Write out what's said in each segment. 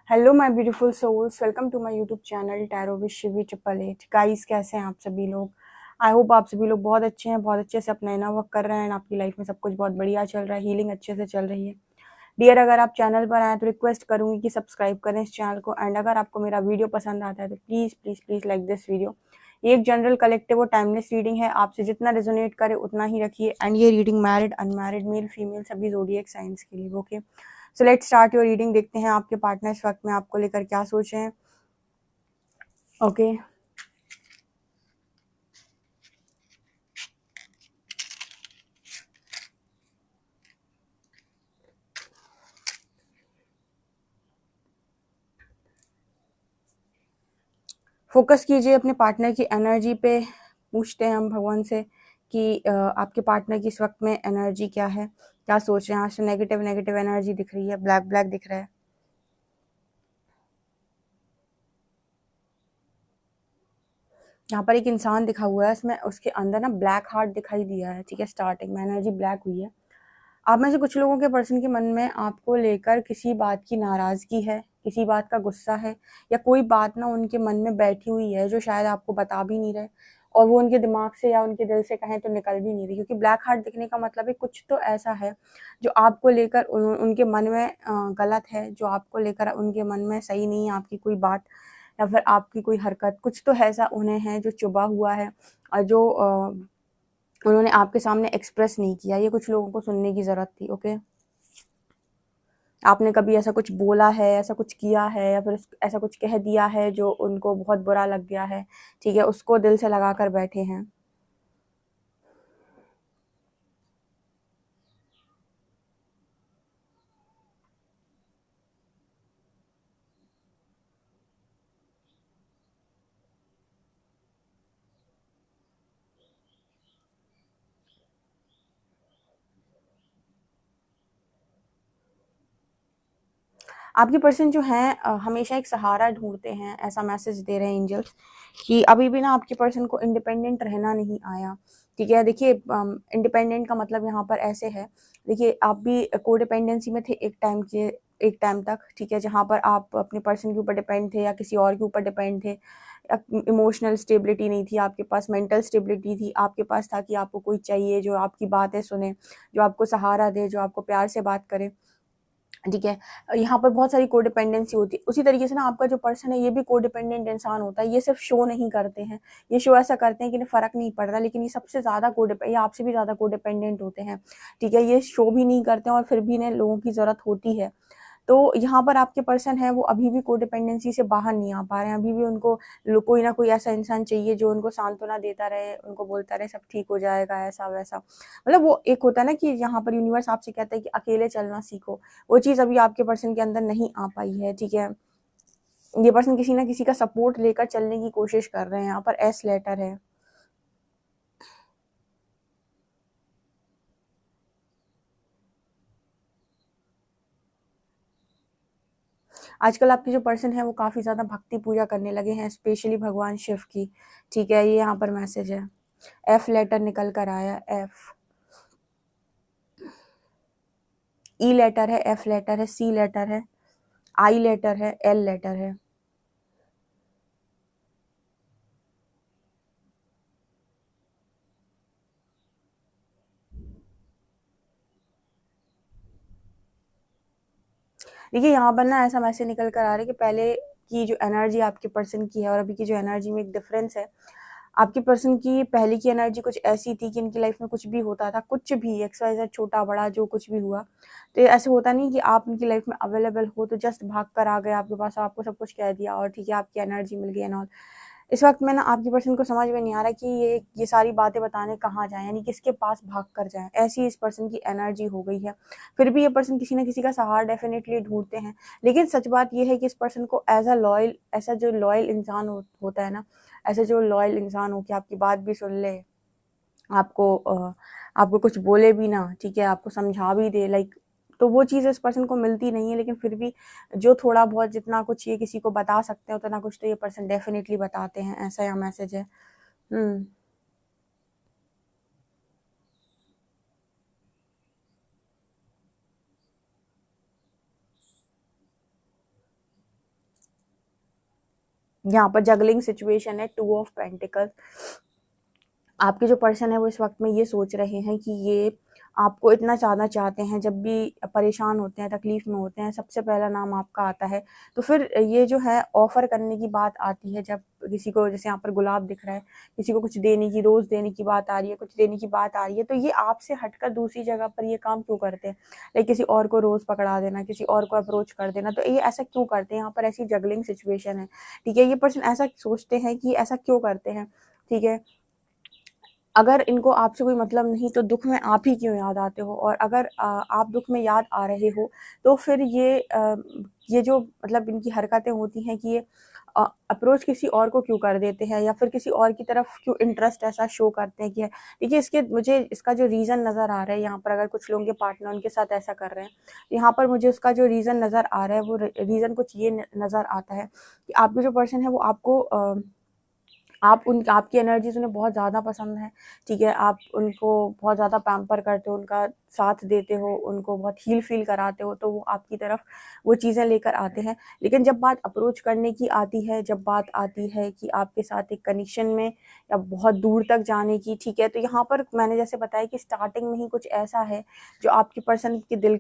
Hello my beautiful souls, welcome to my YouTube channel tarot with Shivi 888। Guys, कैसे हैं आप सभी लोग? आई होप आप सभी लोग बहुत अच्छे हैं, बहुत अच्छे से अपना इनर वर्क कर रहे हैं। आपकी लाइफ में सब कुछ बहुत बढ़िया चल रहा है, हीलिंग अच्छे से चल रही है। डियर, अगर आप चैनल पर आए तो रिक्वेस्ट करूंगी कि सब्सक्राइब करें इस चैनल को। एंड अगर आपको मेरा वीडियो पसंद आता है तो please please please like this video. ये एक जनरल कलेक्टिव और टाइमलेस रीडिंग है, आपसे जितना रेजोनेट करे उतना ही रखिए। एंड ये reading married, unmarried, male female सभी ज़ोडिएक साइंस के लिए, okay? So let's start your reading. देखते हैं आपके पार्टनर इस वक्त में आपको लेकर क्या सोच रहे हैं। ओके, फोकस कीजिए अपने पार्टनर की एनर्जी पे। पूछते हैं हम भगवान से कि आपके पार्टनर की इस वक्त में एनर्जी क्या है, क्या सोच रहे हैं। आज तो नेगेटिव नेगेटिव एनर्जी दिख रही है, ब्लैक ब्लैक दिख रहा है। यहाँ पर एक इंसान दिखा हुआ है, इसमें उसके अंदर ना ब्लैक हार्ट दिखाई दिया है। ठीक है, स्टार्टिंग में एनर्जी ब्लैक हुई है। आप में से कुछ लोगों के पर्सन के मन में आपको लेकर किसी बात की नाराजगी है, किसी बात का गुस्सा है, या कोई बात ना उनके मन में बैठी हुई है जो शायद आपको बता भी नहीं रहे, और वो उनके दिमाग से या उनके दिल से कहें तो निकल भी नहीं रही। क्योंकि ब्लैक हार्ट दिखने का मतलब है कुछ तो ऐसा है जो आपको लेकर उनके मन में गलत है, जो आपको लेकर उनके मन में सही नहीं है। आपकी कोई बात या फिर आपकी कोई हरकत, कुछ तो ऐसा उन्हें है जो चुभा हुआ है और जो उन्होंने आपके सामने एक्सप्रेस नहीं किया। ये कुछ लोगों को सुनने की ज़रूरत थी, ओके? आपने कभी ऐसा कुछ बोला है, ऐसा कुछ किया है, या फिर ऐसा कुछ कह दिया है जो उनको बहुत बुरा लग गया है। ठीक है, उसको दिल से लगा कर बैठे हैं। आपके पर्सन जो हैं हमेशा एक सहारा ढूंढते हैं, ऐसा मैसेज दे रहे हैं एंजल्स कि अभी भी ना आपके पर्सन को इंडिपेंडेंट रहना नहीं आया। ठीक है, देखिए इंडिपेंडेंट का मतलब यहाँ पर ऐसे है, देखिए आप भी कोडिपेंडेंसी में थे एक टाइम तक। ठीक है, जहाँ पर आप अपने पर्सन के ऊपर डिपेंड थे या किसी और के ऊपर डिपेंड थे। इमोशनल स्टेबिलिटी नहीं थी आपके पास, मेंटल स्टेबिलिटी थी आपके पास, था कि आपको कोई चाहिए जो आपकी बातें सुने, जो आपको सहारा दे, जो आपको प्यार से बात करे। ठीक है, यहाँ पर बहुत सारी कोडिपेंडेंसी होती है। उसी तरीके से ना आपका जो पर्सन है ये भी कोडिपेंडेंट इंसान होता है। ये सिर्फ शो नहीं करते हैं, ये शो ऐसा करते हैं कि इन्हें फ़र्क नहीं पड़ रहा, लेकिन ये सबसे ज़्यादा ये आपसे भी ज़्यादा कोडिपेंडेंट होते हैं। ठीक है, ये शो भी नहीं करते हैं और फिर भी इन्हें लोगों की ज़रूरत होती है। तो यहाँ पर आपके पर्सन है वो अभी भी कोडिपेंडेंसी से बाहर नहीं आ पा रहे हैं। अभी भी उनको कोई ना कोई ऐसा इंसान चाहिए जो उनको सांत्वना देता रहे, उनको बोलता रहे सब ठीक हो जाएगा, ऐसा वैसा। मतलब वो एक होता है ना कि यहाँ पर यूनिवर्स आपसे कहता है कि अकेले चलना सीखो। वो चीज़ अभी आपके पर्सन के अंदर नहीं आ पाई है। ठीक है, ये पर्सन किसी ना किसी का सपोर्ट लेकर चलने की कोशिश कर रहे हैं। यहाँ पर एस लेटर है। आजकल आपके जो पर्सन है वो काफ़ी ज़्यादा भक्ति पूजा करने लगे हैं, स्पेशली भगवान शिव की। ठीक है, ये यहाँ पर मैसेज है। एफ लेटर निकल कर आया, एफ। ई लेटर है, एफ लेटर है, सी लेटर है, आई लेटर है, एल लेटर है। देखिए, यहाँ पर ना ऐसा मैसेज निकल कर आ रहा है कि पहले की जो एनर्जी आपके पर्सन की है और अभी की जो एनर्जी में एक डिफरेंस है। आपके पर्सन की पहले की एनर्जी कुछ ऐसी थी कि इनकी लाइफ में कुछ भी होता था, कुछ भी एक्स वाई जेड, छोटा बड़ा जो कुछ भी हुआ, तो ये ऐसे होता नहीं कि आप उनकी लाइफ में अवेलेबल हो तो जस्ट भाग कर आ गए आपके पास, आपको सब कुछ कह दिया और ठीक है आपकी एनर्जी मिल गई एंड ऑल। इस वक्त में ना आपकी पर्सन को समझ में नहीं आ रहा कि ये सारी बातें बताने कहाँ जाएँ, यानी किसके पास भाग कर जाएँ। ऐसी इस पर्सन की एनर्जी हो गई है। फिर भी ये पर्सन किसी न किसी का सहारा डेफिनेटली ढूँढते हैं। लेकिन सच बात ये है कि इस पर्सन को ऐसा जो लॉयल इंसान होता है ना, ऐसा जो लॉयल इंसान हो कि आपकी बात भी सुन ले, आपको कुछ बोले भी ना, ठीक है, आपको समझा भी दे, लाइक, तो वो चीज़ इस पर्सन को मिलती नहीं है। लेकिन फिर भी जो थोड़ा बहुत जितना कुछ ये किसी को बता सकते हैं उतना कुछ तो ये पर्सन डेफिनेटली बताते हैं, ऐसा यहाँ मैसेज है। हुँ। यहाँ पर जगलिंग सिचुएशन है, 2 ऑफ पेंटिकल। आपके जो पर्सन है वो इस वक्त में ये सोच रहे हैं कि ये आपको इतना ज़्यादा चाहते हैं, जब भी परेशान होते हैं, तकलीफ़ में होते हैं, सबसे पहला नाम आपका आता है। तो फिर ये जो है ऑफ़र करने की बात आती है, जब किसी को, जैसे यहाँ पर गुलाब दिख रहा है, किसी को कुछ देने की, रोज़ देने की बात आ रही है, कुछ देने की बात आ रही है, तो ये आपसे हटकर दूसरी जगह पर ये काम क्यों करते हैं? लाइक किसी और को रोज़ पकड़ा देना, किसी और को अप्रोच कर देना, तो ये ऐसा क्यों करते हैं? यहाँ पर ऐसी जगलिंग सिचुएशन है, ठीक है? ये पर्सन ऐसा सोचते हैं कि ऐसा क्यों करते हैं, ठीक है? अगर इनको आपसे कोई मतलब नहीं तो दुःख में आप ही क्यों याद आते हो? और अगर आप दुःख में याद आ रहे हो तो फिर ये जो मतलब इनकी हरकतें होती हैं कि ये अप्रोच किसी और को क्यों कर देते हैं, या फिर किसी और की तरफ क्यों इंटरेस्ट ऐसा शो करते हैं कि देखिए, इसके मुझे इसका जो रीज़न नज़र आ रहा है यहाँ पर, अगर कुछ लोगों के पार्टनर उनके साथ ऐसा कर रहे हैं, यहाँ पर मुझे उसका जो रीज़न नज़र आ रहा है वो रीज़न कुछ ये नज़र आता है कि आपके जो पर्सन है वो आपको आपकी एनर्जीज़ उन्हें बहुत ज़्यादा पसंद है, ठीक है? आप उनको बहुत ज़्यादा पैम्पर करते हो, उनका साथ देते हो, उनको बहुत हील फ़ील कराते हो, तो वो आपकी तरफ वो चीज़ें लेकर आते हैं। लेकिन जब बात अप्रोच करने की आती है, जब बात आती है कि आपके साथ एक कनेक्शन में या बहुत दूर तक जाने की, ठीक है? तो यहाँ पर मैंने जैसे बताया कि स्टार्टिंग में ही कुछ ऐसा है, जो आपके पर्सन के दिल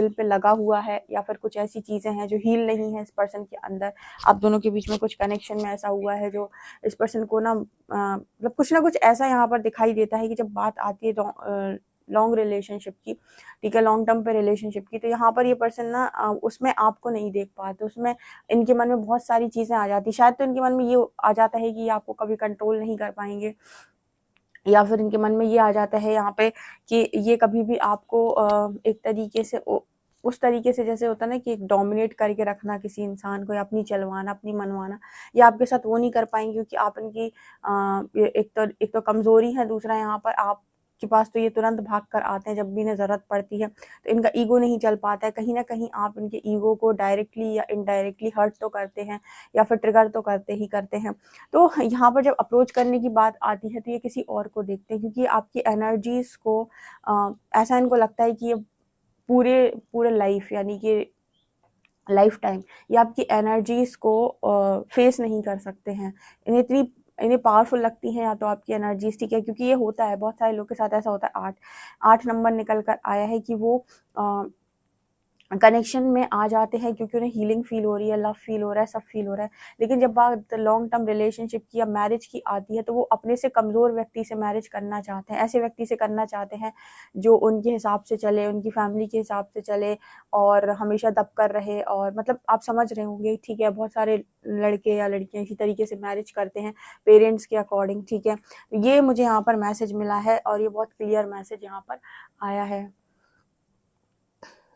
पे लगा हुआ है, या फिर कुछ ऐसी चीज़ें हैं जो हील नहीं है इस पर्सन के अंदर। आप दोनों के बीच में कुछ कनेक्शन में ऐसा हुआ है जो इस पर्सन को ना मतलब कुछ ना कुछ ऐसा यहाँ पर दिखाई देता है कि जब बात आती है लॉन्ग रिलेशनशिप की, ठीक है, लॉन्ग टर्म पे रिलेशनशिप की, तो यहाँ पर ये पर्सन ना उसमें आपको नहीं देख पाते, उसमें इनके मन में बहुत सारी चीज़ें आ जाती, शायद तो इनके मन में ये आ जाता है कि ये आपको कभी कंट्रोल नहीं कर पाएंगे, या फिर इनके मन में ये आ जाता है यहाँ पे कि ये कभी भी आपको एक तरीके से उस तरीके से, जैसे होता है ना कि एक डोमिनेट करके रखना किसी इंसान को, या अपनी चलवाना, अपनी मनवाना, ये आपके साथ वो नहीं कर पाएंगे, क्योंकि आप इनकी एक तो कमज़ोरी है, दूसरा यहाँ पर आपके पास तो ये तुरंत भाग कर आते हैं जब भी इन्हें ज़रूरत पड़ती है, तो इनका ईगो नहीं चल पाता है, कहीं ना कहीं आप इनके ईगो को डायरेक्टली या इनडायरेक्टली हर्ट तो करते हैं, या फिर ट्रिगर तो करते ही करते हैं। तो यहाँ पर जब अप्रोच करने की बात आती है तो ये किसी और को देखते हैं, क्योंकि आपकी एनर्जीज़ को ऐसा इनको लगता है कि ये पूरे पूरे लाइफ, यानी कि लाइफ टाइम ये आपकी एनर्जीज़ को फेस नहीं कर सकते हैं। इन्हें पावरफुल लगती हैं या तो आपकी एनर्जीज़, ठीक है? क्योंकि ये होता है, बहुत सारे लोग के साथ ऐसा होता है। 8 नंबर निकल कर आया है कि वो अ, कनेक्शन में आ जाते हैं, क्योंकि उन्हें हीलिंग फील हो रही है, लव फील हो रहा है, सब फील हो रहा है। लेकिन जब बात लॉन्ग टर्म रिलेशनशिप की या मैरिज की आती है, तो वो अपने से कमज़ोर व्यक्ति से मैरिज करना चाहते हैं, ऐसे व्यक्ति से करना चाहते हैं जो उनके हिसाब से चले, उनकी फैमिली के हिसाब से चले, और हमेशा दब कर रहे, और मतलब आप समझ रहे होंगे, ठीक है? बहुत सारे लड़के या लड़कियाँ इसी तरीके से मैरिज करते हैं पेरेंट्स के अकॉर्डिंग, ठीक है? ये मुझे यहाँ पर मैसेज मिला है, और ये बहुत क्लियर मैसेज यहाँ पर आया है।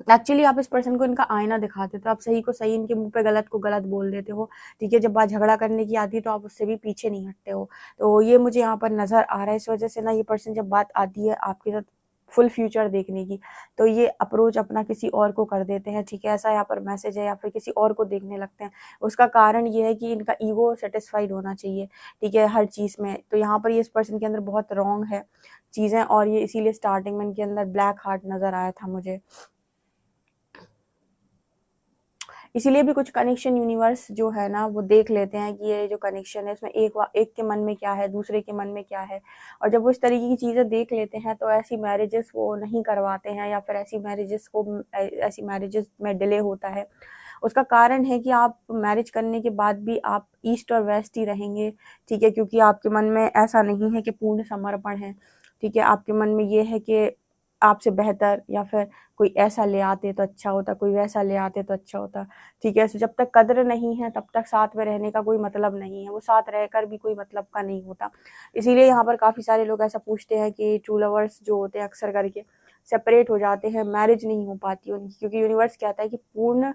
एक्चुअली आप इस पर्सन को इनका आईना दिखाते हो, तो आप सही को सही, इनके मुँह पे गलत को गलत बोल देते हो, ठीक है? जब बात झगड़ा करने की आती है तो आप उससे भी पीछे नहीं हटते हो। तो ये मुझे यहाँ पर नज़र आ रहा है, इस वज़ह से ना ये पर्सन, जब बात आती है आपके साथ फुल फ्यूचर देखने की, तो ये अप्रोच अपना किसी और को कर देते हैं, ठीक है? ऐसा यहाँ पर मैसेज है, या फिर किसी और को देखने लगते हैं। उसका कारण ये है कि इनका ईगो सैटिस्फाइड होना चाहिए, ठीक है? हर चीज़ में। तो यहाँ पर ये इस पर्सन के अंदर बहुत रॉन्ग है चीज़ें, और ये इसीलिए स्टार्टिंग में इनके अंदर ब्लैक हार्ट नज़र आया था मुझे। इसीलिए भी कुछ कनेक्शन यूनिवर्स जो है ना वो देख लेते हैं कि ये जो कनेक्शन है इसमें एक के मन में क्या है, दूसरे के मन में क्या है, और जब वो इस तरीके की चीज़ें देख लेते हैं तो ऐसी मैरिजेस वो नहीं करवाते हैं, या फिर ऐसी मैरिजेस में डिले होता है। उसका कारण है कि आप मैरिज करने के बाद भी आप ईस्ट और वेस्ट ही रहेंगे, ठीक है? क्योंकि आपके मन में ऐसा नहीं है कि पूर्ण समर्पण है, ठीक है? आपके मन में ये है कि आपसे बेहतर, या फिर कोई ऐसा ले आते तो अच्छा होता, कोई वैसा ले आते तो अच्छा होता, ठीक है? सो जब तक कद्र नहीं है तब तक साथ में रहने का कोई मतलब नहीं है, वो साथ रहकर भी कोई मतलब का नहीं होता। इसीलिए यहाँ पर काफ़ी सारे लोग ऐसा पूछते हैं कि ट्रू लवर्स जो होते हैं अक्सर करके सेपरेट हो जाते हैं, मैरिज नहीं हो पाती उनकी, क्योंकि यूनिवर्स कहता है कि पूर्ण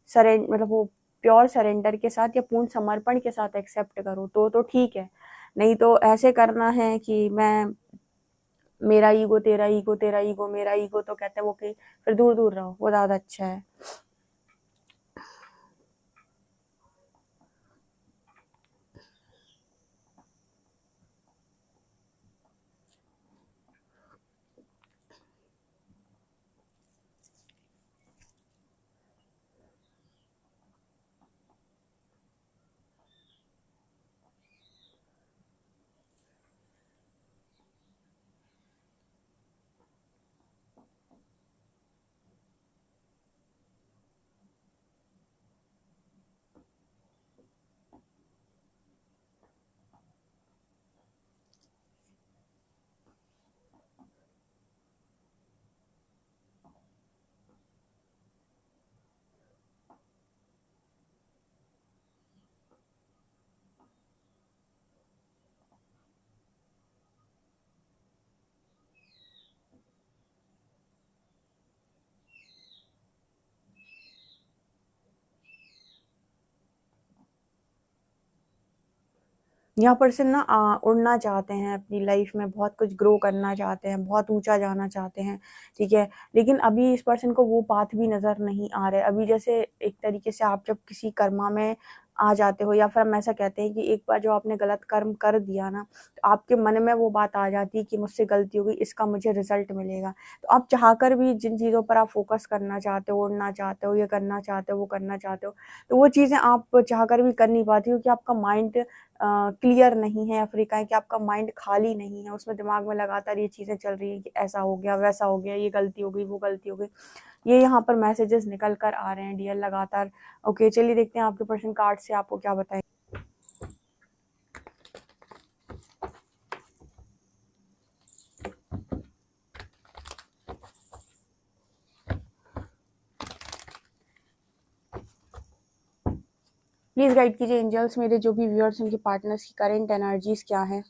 मतलब वो प्योर सरेंडर के साथ या पूर्ण समर्पण के साथ एक्सेप्ट करो तो ठीक है। नहीं तो ऐसे करना है कि मेरा ईगो, तेरा ईगो, तेरा ईगो, मेरा ईगो, तो कहते हैं वो कि फिर दूर-दूर रहो, वो ज़्यादा अच्छा है। यहाँ पर्सन ना उड़ना चाहते हैं अपनी लाइफ में, बहुत कुछ ग्रो करना चाहते हैं, बहुत ऊंचा जाना चाहते हैं, ठीक है। लेकिन अभी इस पर्सन को वो पाथ भी नज़र नहीं आ रहा है। अभी जैसे एक तरीके से आप जब किसी कर्मा में आ जाते हो, या फिर हम ऐसा कहते हैं कि एक बार जो आपने गलत कर्म कर दिया ना, तो आपके मन में वो बात आ जाती है कि मुझसे गलती हो गई, इसका मुझे रिजल्ट मिलेगा। तो आप चाहकर भी जिन चीज़ों पर आप फोकस करना चाहते हो, उड़ना चाहते हो, ये करना चाहते हो, वो करना चाहते हो, तो वो चीज़ें आप चाहकर भी कर नहीं पाती, क्योंकि आपका माइंड क्लियर नहीं है, या फिर कहें कि आपका माइंड खाली नहीं है, उसमें दिमाग में लगातार ये चीज़ें चल रही हैं कि ऐसा हो गया, वैसा हो गया, ये गलती हो गई, वो गलती हो गई। ये यहाँ पर मैसेजेस निकल कर आ रहे हैं डियर लगातार। ओके, चलिए देखते हैं आपके पर्सन कार्ड से आपको क्या बताएं। प्लीज गाइड कीजिए एंजल्स, मेरे जो भी व्यूअर्स उनके पार्टनर्स की करंट एनर्जीज क्या है।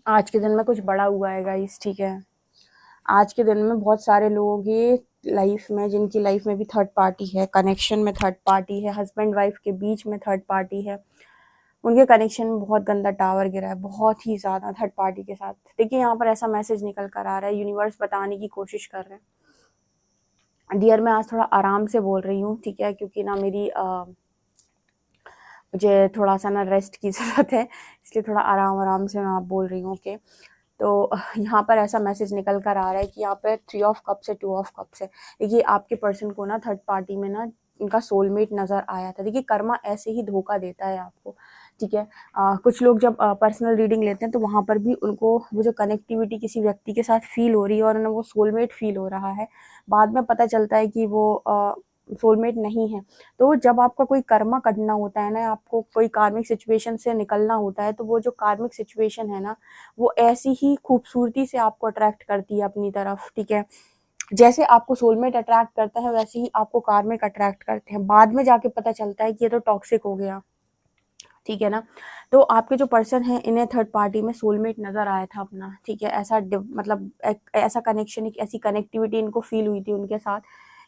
आज के दिन में कुछ बड़ा हुआ है गाइस, ठीक है। आज के दिन में बहुत सारे लोगों की लाइफ में, जिनकी लाइफ में भी थर्ड पार्टी है, कनेक्शन में थर्ड पार्टी है, हस्बैंड वाइफ के बीच में थर्ड पार्टी है, उनके कनेक्शन में बहुत गंदा टावर गिरा है, बहुत ही ज़्यादा थर्ड पार्टी के साथ। देखिए यहाँ पर ऐसा मैसेज निकल कर आ रहा है, यूनिवर्स बताने की कोशिश कर रहे हैं। डियर, मैं आज थोड़ा आराम से बोल रही हूँ, ठीक है, क्योंकि ना मुझे थोड़ा सा ना रेस्ट की ज़रूरत है, इसलिए थोड़ा आराम आराम से मैं आप बोल रही हूँ। ओके, तो यहाँ पर ऐसा मैसेज निकल कर आ रहा है कि यहाँ पे 3 ऑफ कप्स है, 2 ऑफ कप्स है। देखिए आपके पर्सन को ना थर्ड पार्टी में ना इनका सोलमेट नज़र आया था। देखिए कर्मा ऐसे ही धोखा देता है आपको, ठीक है। कुछ लोग जब पर्सनल रीडिंग लेते हैं तो वहाँ पर भी उनको वो जो कनेक्टिविटी किसी व्यक्ति के साथ फील हो रही है और उन्हें वो सोलमेट फील हो रहा है, बाद में पता चलता है कि वो सोलमेट नहीं है। तो जब आपका कोई कर्मा करना होता है ना, आपको कोई कार्मिक सिचुएशन से निकलना होता है, तो वो जो कार्मिक सिचुएशन है ना, वो ऐसी ही खूबसूरती से आपको अट्रैक्ट करती है अपनी तरफ, ठीक है। जैसे आपको सोलमेट अट्रैक्ट करता है, वैसे ही आपको कार्मिक अट्रैक्ट करते हैं। बाद में जाके पता चलता है कि ये तो टॉक्सिक हो गया, ठीक है ना। तो आपके जो पर्सन है, इन्हें थर्ड पार्टी में सोलमेट नजर आया था अपना, ठीक है। ऐसा मतलब एक ऐसा कनेक्शन, एक ऐसी कनेक्टिविटी इनको फील हुई थी उनके साथ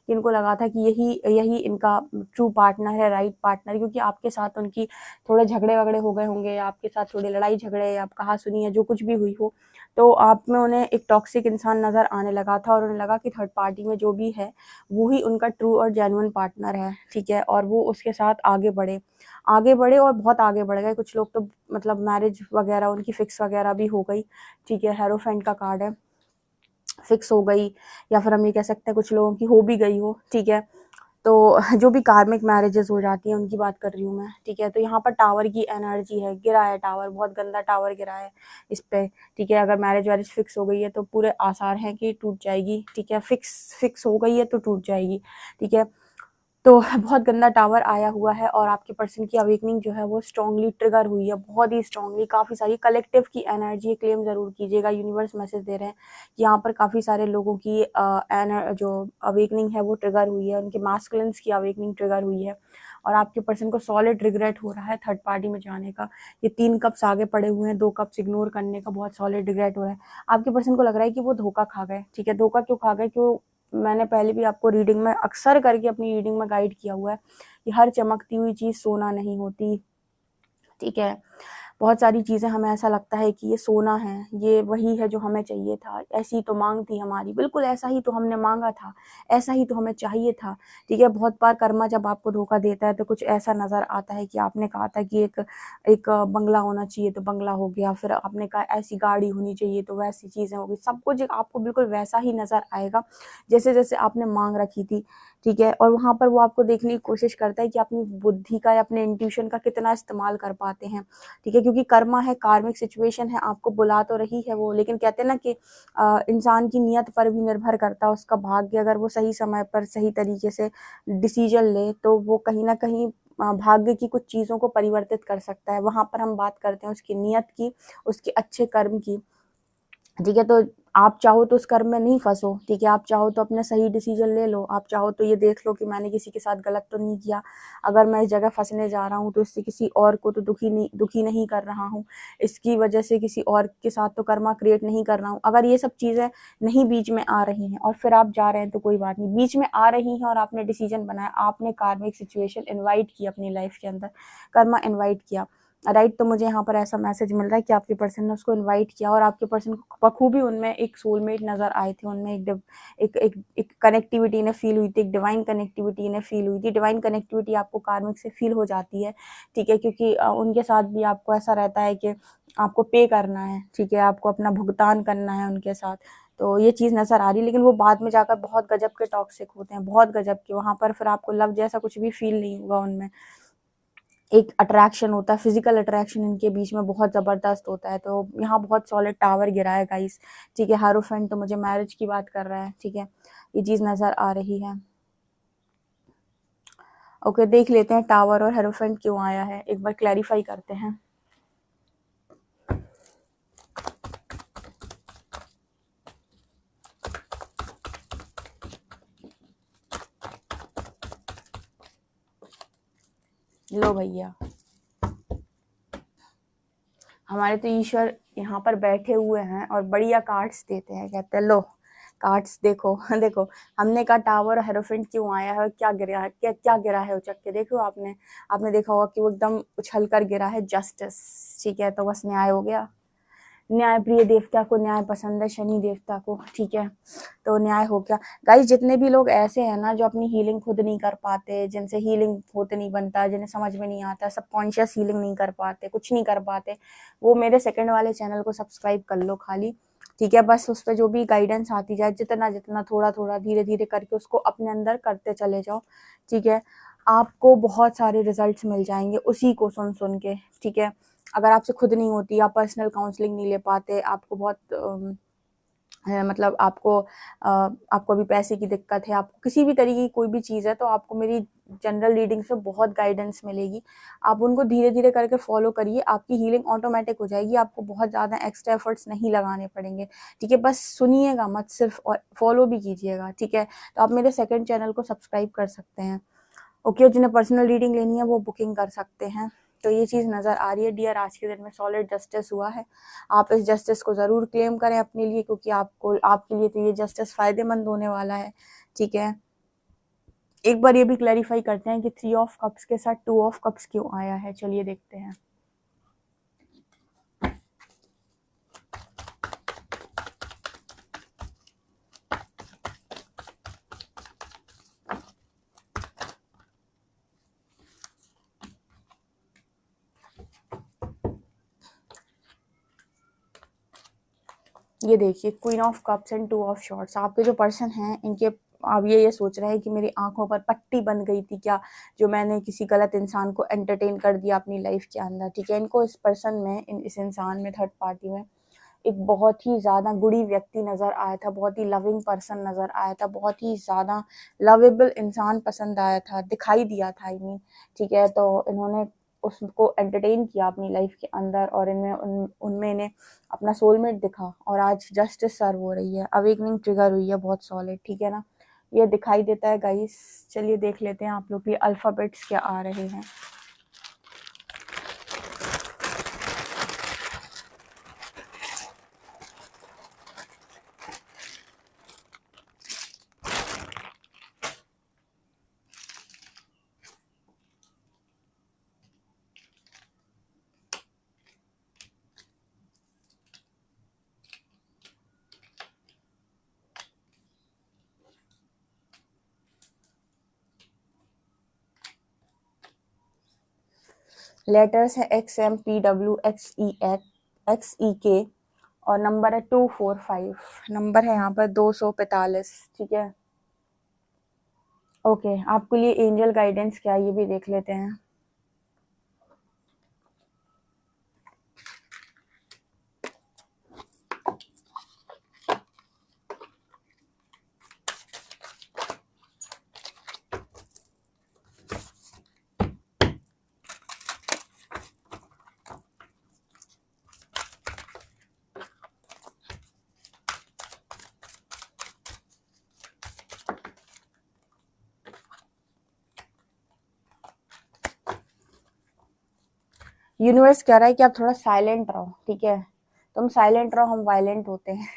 कि इनको लगा था कि यही यही इनका ट्रू पार्टनर है, राइट पार्टनर। क्योंकि आपके साथ उनकी थोड़े झगड़े वगड़े हो गए होंगे, आपके साथ थोड़ी लड़ाई झगड़े, आप कहा सुनी है, जो कुछ भी हुई हो, तो आप में उन्हें एक टॉक्सिक इंसान नज़र आने लगा था, और उन्हें लगा कि थर्ड पार्टी में जो भी है वो ही उनका ट्रू और जेन्युइन पार्टनर है, ठीक है। और वो उसके साथ आगे बढ़े और बहुत आगे बढ़ गए। कुछ लोग तो मतलब मैरिज वगैरह उनकी फिक्स वगैरह भी हो गई, ठीक है। हेरोफेंट का कार्ड है, फिक्स हो गई, या फिर हम ये कह सकते हैं कुछ लोगों की हो भी गई हो, ठीक है। तो जो भी कार्मिक मैरिजेस हो जाती हैं उनकी बात कर रही हूँ मैं, ठीक है। तो यहाँ पर टावर की एनर्जी है, गिरा है टावर, बहुत गंदा टावर गिरा है इस पे, ठीक है। अगर मैरिज वैरिज फिक्स हो गई है तो पूरे आसार हैं कि टूट जाएगी, ठीक है। फिक्स हो गई है तो टूट जाएगी, ठीक है। तो बहुत गंदा टावर आया हुआ है, और आपके पर्सन की अवेकनिंग जो है वो स्ट्रांगली ट्रिगर हुई है, बहुत ही स्ट्रांगली। काफ़ी सारी कलेक्टिव की एनर्जी क्लेम ज़रूर कीजिएगा, यूनिवर्स मैसेज दे रहे हैं कि यहाँ पर काफ़ी सारे लोगों की जो अवेकनिंग है वो ट्रिगर हुई है, उनके मास्कुलिन्स की अवेकनिंग ट्रिगर हुई है, और आपके पर्सन को सॉलिड रिग्रेट हो रहा है थर्ड पार्टी में जाने का। ये 3 कप्स आगे पड़े हुए हैं, 2 कप्स इग्नोर करने का बहुत सॉलिड रिग्रेट हो रहा है। आपके पर्सन को लग रहा है कि वो धोखा खा गए, ठीक है। धोखा क्यों खा गए, क्यों, मैंने पहले भी आपको रीडिंग में अक्सर करके अपनी रीडिंग में गाइड किया हुआ है कि हर चमकती हुई चीज़ सोना नहीं होती, ठीक है। बहुत सारी चीज़ें हमें ऐसा लगता है कि ये सोना है, ये वही है जो हमें चाहिए था, ऐसी तो मांग थी हमारी, बिल्कुल ऐसा ही तो हमने मांगा था, ऐसा ही तो हमें चाहिए था, ठीक है। बहुत बार कर्मा जब आपको धोखा देता है तो कुछ ऐसा नज़र आता है कि आपने कहा था कि एक बंगला होना चाहिए तो बंगला हो गया, फिर आपने कहा ऐसी गाड़ी होनी चाहिए तो वैसी चीज़ें हो गई, सब कुछ आपको बिल्कुल वैसा ही नज़र आएगा जैसे जैसे आपने मांग रखी थी, ठीक है। और वहाँ पर वो आपको देखने की कोशिश करता है कि अपनी बुद्धि का या अपने इंट्यूशन का कितना इस्तेमाल कर पाते हैं, ठीक है। क्योंकि कर्मा है, कार्मिक सिचुएशन है, आपको बुला तो रही है वो, लेकिन कहते हैं ना कि इंसान की नीयत पर भी निर्भर करता है उसका भाग्य। अगर वो सही समय पर सही तरीके से डिसीजन ले तो वो कहीं ना कहीं भाग्य की कुछ चीज़ों को परिवर्तित कर सकता है। वहाँ पर हम बात करते हैं उसकी नीयत की, उसके अच्छे कर्म की, ठीक है। तो आप चाहो तो उस कर्म में नहीं फंसो, ठीक है। आप चाहो तो अपना सही डिसीजन ले लो, आप चाहो तो ये देख लो कि मैंने किसी के साथ गलत तो नहीं किया, अगर मैं इस जगह फंसने जा रहा हूँ तो इससे किसी और को तो दुखी नहीं कर रहा हूँ, इसकी वजह से किसी और के साथ तो कर्मा क्रिएट नहीं कर रहा हूँ। अगर ये सब चीज़ें नहीं बीच में आ रही हैं और फिर आप जा रहे हैं तो कोई बात नहीं, बीच में आ रही हैं और आपने डिसीजन बनाया, आपने कार्मिक सिचुएशन इन्वाइट की अपनी लाइफ के अंदर, कर्मा इन्वाइट किया, राइट। तो मुझे यहाँ पर ऐसा मैसेज मिल रहा है कि आपके पर्सन ने उसको इनवाइट किया और आपके पर्सन को बखूबी उनमें एक सोलमेट नज़र आए थे, उनमें एक कनेक्टिविटी ने फील हुई थी, एक डिवाइन कनेक्टिविटी ने फील हुई थी। डिवाइन कनेक्टिविटी आपको कार्मिक से फील हो जाती है, ठीक है, क्योंकि उनके साथ भी आपको ऐसा रहता है कि आपको पे करना है, ठीक है, आपको अपना भुगतान करना है उनके साथ। तो ये चीज़ नज़र आ रही है, लेकिन वो बाद में जाकर बहुत गजब के टॉक्सिक होते हैं, बहुत गजब के। वहाँ पर फिर आपको लव जैसा कुछ भी फील नहीं होगा उनमें, एक अट्रैक्शन होता है, फिजिकल अट्रैक्शन इनके बीच में बहुत ज़बरदस्त होता है। तो यहाँ बहुत सॉलिड टावर गिरा है गाइस, ठीक है। हारूफेंट तो मुझे मैरिज की बात कर रहा है, ठीक है, ये चीज़ नज़र आ रही है। ओके, देख लेते हैं टावर और हेरोफेंट क्यों आया है, एक बार क्लैरिफाई करते हैं। लो भैया, हमारे तो ईश्वर यहाँ पर बैठे हुए हैं और बढ़िया कार्ड्स देते हैं, कहते हैं लो कार्ड्स देखो देखो, हमने कहा टावर और हेरोफेंट क्यों आया है, क्या गिरा है, क्या गिरा है उचक के, देखो आपने देखा होगा कि वो एकदम उछल कर गिरा है, जस्टिस, ठीक है। तो बस न्याय हो गया, न्याय प्रिय देवता को न्याय पसंद है, शनि देवता को, ठीक है। तो न्याय हो गया गाइस। जितने भी लोग ऐसे हैं ना जो अपनी हीलिंग खुद नहीं कर पाते, जिनसे हीलिंग होते नहीं बनता, जिन्हें समझ में नहीं आता, सबकॉन्शियस हीलिंग नहीं कर पाते, कुछ नहीं कर पाते, वो मेरे सेकंड वाले चैनल को सब्सक्राइब कर लो खाली, ठीक है। बस उस पर जो भी गाइडेंस आती जाए, जितना जितना थोड़ा थोड़ा धीरे धीरे करके उसको अपने अंदर करते चले जाओ, ठीक है। आपको बहुत सारे रिजल्ट्स मिल जाएंगे उसी को सुन सुन के, ठीक है। अगर आपसे खुद नहीं होती, आप पर्सनल काउंसलिंग नहीं ले पाते, आपको बहुत मतलब आपको अभी पैसे की दिक्कत है, आपको किसी भी तरीके की कोई भी चीज़ है, तो आपको मेरी जनरल रीडिंग से बहुत गाइडेंस मिलेगी। आप उनको धीरे धीरे करके फॉलो करिए, आपकी हीलिंग ऑटोमेटिक हो जाएगी, आपको बहुत ज़्यादा एक्स्ट्रा एफर्ट्स नहीं लगाने पड़ेंगे, ठीक है। बस सुनिएगा मत सिर्फ, और फॉलो भी कीजिएगा, ठीक है। तो आप मेरे सेकंड चैनल को सब्सक्राइब कर सकते हैं, ओके। जिन्हें पर्सनल रीडिंग लेनी है वो बुकिंग कर सकते हैं। तो ये चीज़ नज़र आ रही है डियर, आज के दिन में सॉलिड जस्टिस हुआ है। आप इस जस्टिस को ज़रूर क्लेम करें अपने लिए, क्योंकि आपके लिए तो ये जस्टिस फ़ायदेमंद होने वाला है, ठीक है। एक बार ये भी क्लैरिफाई करते हैं कि 3 ऑफ कप्स के साथ 2 ऑफ कप्स क्यों आया है, चलिए देखते हैं। ये देखिए queen of cups and 2 of shorts. आपके जो पर्सन हैं इनके, अब ये सोच रहे हैं कि मेरी आंखों पर पट्टी बन गई थी क्या, जो मैंने किसी गलत इंसान को एंटरटेन कर दिया अपनी लाइफ के अंदर, ठीक है। इनको इस पर्सन में, इस इंसान में, थर्ड पार्टी में एक बहुत ही ज़्यादा गुड़ी व्यक्ति नज़र आया था, बहुत ही लविंग पर्सन नज़र आया था, बहुत ही ज़्यादा लवेबल इंसान पसंद आया था, दिखाई दिया था, आई मीन, ठीक है। तो इन्होंने उसको एंटरटेन किया अपनी लाइफ के अंदर और उनमें इन्हें अपना सोलमेट दिखा और आज जस्टिस सर्व हो रही है, अवेकनिंग ट्रिगर हुई है बहुत सॉलिड, ठीक है ना। ये दिखाई देता है गाइस। चलिए देख लेते हैं आप लोग के अल्फ़ाबेट्स क्या आ रहे हैं। लेटर्स है XMPWXE और नंबर है 245, नंबर है यहाँ पर 245, ठीक है। ओके, आपके लिए एंजल गाइडेंस क्या है ये भी देख लेते हैं। यूनिवर्स कह रहा है कि आप थोड़ा साइलेंट रहो, ठीक है। तुम साइलेंट रहो, हम वायलेंट होते हैं।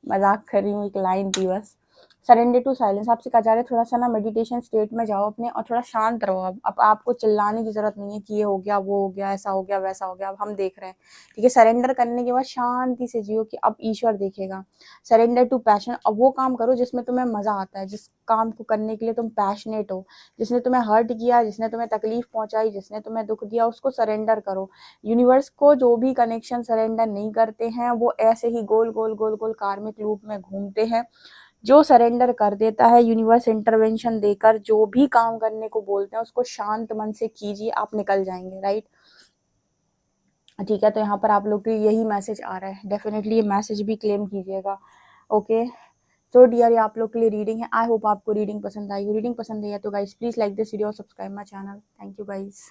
मजाक कर रही हूँ, एक लाइन थी बस। सरेंडर टू साइलेंस, आपसे कहा जा रहा है थोड़ा सा ना मेडिटेशन स्टेट में जाओ अपने और थोड़ा शांत रहो। अब आपको चिल्लाने की जरूरत नहीं है कि ये हो गया, वो हो गया, ऐसा हो गया, वैसा हो गया, अब हम देख रहे हैं, ठीक है। सरेंडर करने के बाद शांति से जियो कि अब ईश्वर देखेगा। सरेंडर टू पैशन, अब वो काम करो जिसमें तुम्हें मजा आता है, जिस काम को करने के लिए तुम पैशनेट हो। जिसने तुम्हें हर्ट किया, जिसने तुम्हें तकलीफ पहुंचाई, जिसने तुम्हें दुख दिया, उसको सरेंडर करो। यूनिवर्स को जो भी कनेक्शन सरेंडर नहीं करते हैं वो ऐसे ही गोल गोल गोल गोल कार्मिक लूप में घूमते हैं। जो सरेंडर कर देता है, यूनिवर्स इंटरवेंशन देकर जो भी काम करने को बोलते हैं उसको शांत मन से कीजिए, आप निकल जाएंगे, राइट। ठीक है, तो यहाँ पर आप लोग को यही मैसेज आ रहा है, डेफिनेटली ये मैसेज भी क्लेम कीजिएगा। ओके, तो डियर ये आप लोग के लिए रीडिंग है। आई होप आपको रीडिंग पसंद आई। रीडिंग पसंद आई है तो guys please like this video और subscribe my channel. Thank you guys.